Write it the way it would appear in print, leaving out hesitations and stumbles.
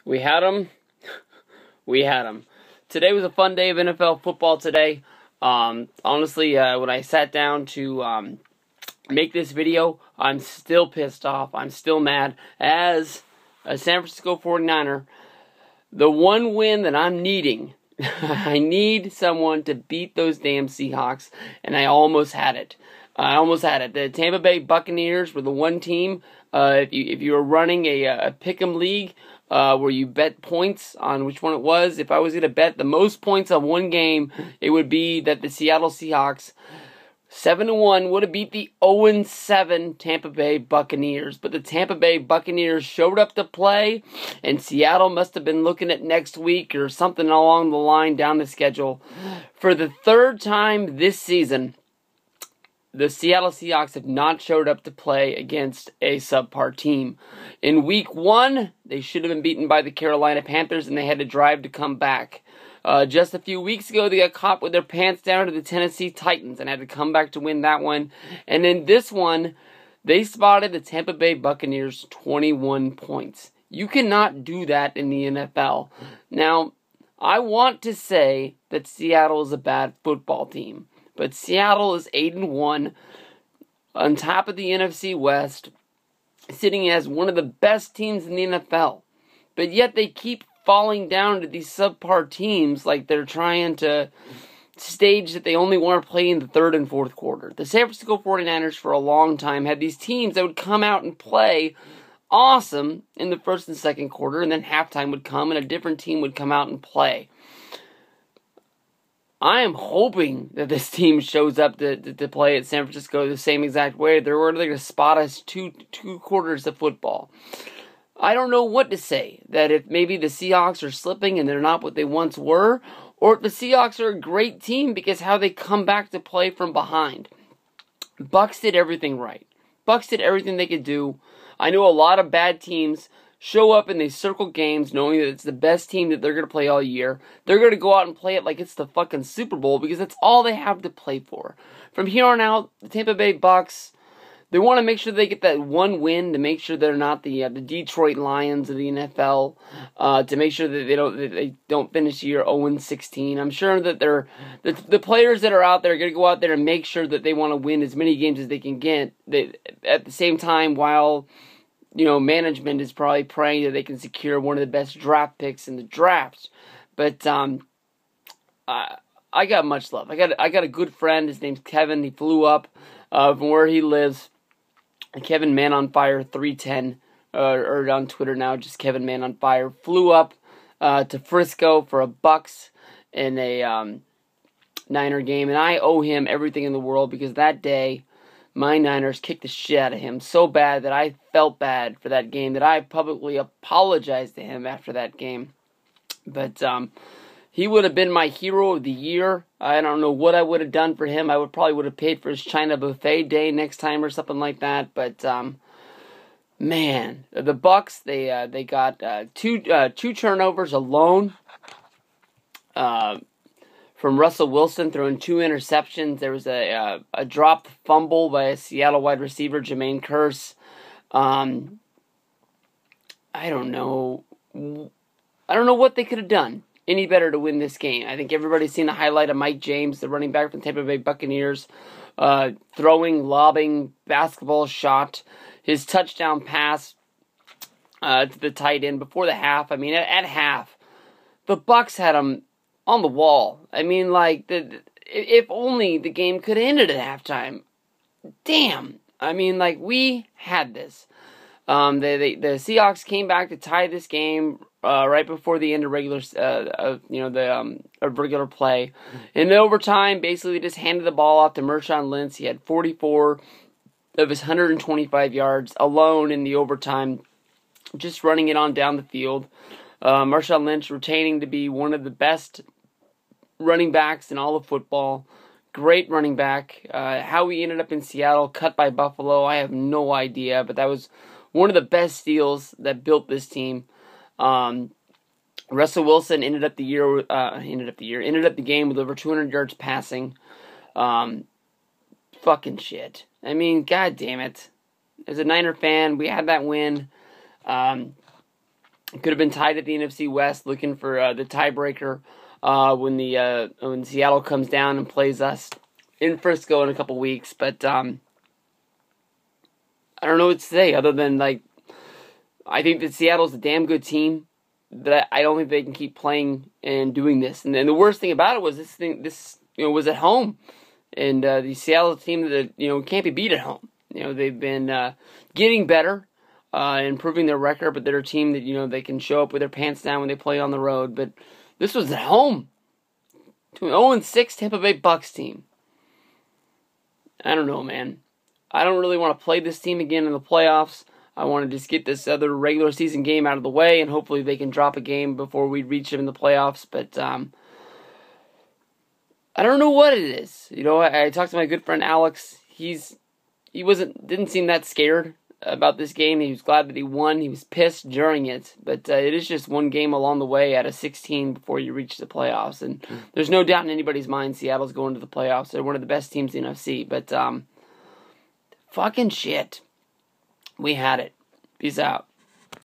We had them. We had them. Today was a fun day of NFL football today. Honestly, when I sat down to make this video, I'm still pissed off. I'm still mad. As a San Francisco 49er, the one win that I'm needing, I need someone to beat those damn Seahawks, and I almost had it. The Tampa Bay Buccaneers were the one team. If you were running a pick'em league where you bet points on which one it was, if I was going to bet the most points on one game, it would be that the Seattle Seahawks 7-1 would have beat the 0-7 Tampa Bay Buccaneers. But the Tampa Bay Buccaneers showed up to play, and Seattle must have been looking at next week or something along the line down the schedule. For the third time this season, the Seattle Seahawks have not showed up to play against a subpar team. In week 1, they should have been beaten by the Carolina Panthers, and they had to drive to come back. Just a few weeks ago, they got caught with their pants down to the Tennessee Titans and had to come back to win that one. And in this one, they spotted the Tampa Bay Buccaneers 21 points. You cannot do that in the NFL. Now, I want to say that Seattle is a bad football team. But Seattle is 8-1 on top of the NFC West, sitting as one of the best teams in the NFL. But yet they keep falling down to these subpar teams like they're trying to stage that they only want to play in the third and fourth quarter. The San Francisco 49ers for a long time had these teams that would come out and play awesome in the first and second quarter, and then halftime would come and a different team would come out and play. I am hoping that this team shows up to play at San Francisco the same exact way. They're going to spot us two quarters of football. I don't know what to say. That if maybe the Seahawks are slipping and they're not what they once were, or if the Seahawks are a great team because how they come back to play from behind. Bucs did everything right. Bucs did everything they could do. I know a lot of bad teams show up and they circle games knowing that it's the best team that they're going to play all year. They're going to go out and play it like it's the fucking Super Bowl because that's all they have to play for. From here on out, the Tampa Bay Bucs, they want to make sure they get that one win to make sure they're not the Detroit Lions of the NFL, to make sure that they don't finish the year 0-16. I'm sure that the players that are out there are going to go out there and make sure that they want to win as many games as they can get. At the same time, while management is probably praying that they can secure one of the best draft picks in the draft. But I got much love. I got a good friend. His name's Kevin. He flew up from where he lives. Kevin Man on Fire 310, or on Twitter now, just Kevin Man on Fire. Flew up to Frisco for a Bucs in a Niner game, and I owe him everything in the world because that day my Niners kicked the shit out of him so bad that I felt bad for that game, that I publicly apologized to him after that game. But he would have been my hero of the year. I don't know what I would have done for him. I probably would have paid for his China buffet day next time or something like that. But man, the Bucs, they got two turnovers alone. From Russell Wilson throwing 2 interceptions. There was a dropped fumble by a Seattle wide receiver, Jermaine Kearse. I don't know what they could have done any better to win this game. I think everybody's seen the highlight of Mike James, the running back from Tampa Bay Buccaneers, throwing, lobbing, basketball shot, his touchdown pass to the tight end before the half. I mean, at half, the Bucs had him on the wall. I mean, like, if only the game could have ended at halftime. Damn. I mean, like, we had this. The Seahawks came back to tie this game right before the end of regular play. In overtime, basically just handed the ball off to Marshawn Lynch. He had 44 of his 125 yards alone in the overtime, just running it on down the field. Marshawn Lynch retaining to be one of the best running backs in all of football. Great running back. How he ended up in Seattle, cut by Buffalo, I have no idea. But that was one of the best steals that built this team. Russell Wilson ended up the game with over 200 yards passing. Fucking shit. I mean, god damn it. As a Niner fan, we had that win. Could have been tied at the NFC West, looking for the tiebreaker when Seattle comes down and plays us in Frisco in a couple weeks. But I don't know what to say other than, like, I think that Seattle's a damn good team, but I don't think they can keep playing and doing this. And the worst thing about it was this was at home, and the Seattle team that can't be beat at home. They've been getting better. Improving their record, but they're a team that, they can show up with their pants down when they play on the road. But this was at home to an 0-6 Tampa Bay Bucs team. I don't know, man. I don't really want to play this team again in the playoffs. I want to just get this other regular season game out of the way, and hopefully they can drop a game before we reach them in the playoffs. But I don't know what it is. I talked to my good friend Alex. He didn't seem that scared about this game. He was glad that he won. He was pissed during it, but it is just one game along the way out of 16 before you reach the playoffs, and there's no doubt in anybody's mind Seattle's going to the playoffs. They're one of the best teams in the NFC, but fucking shit. We had it. Peace out.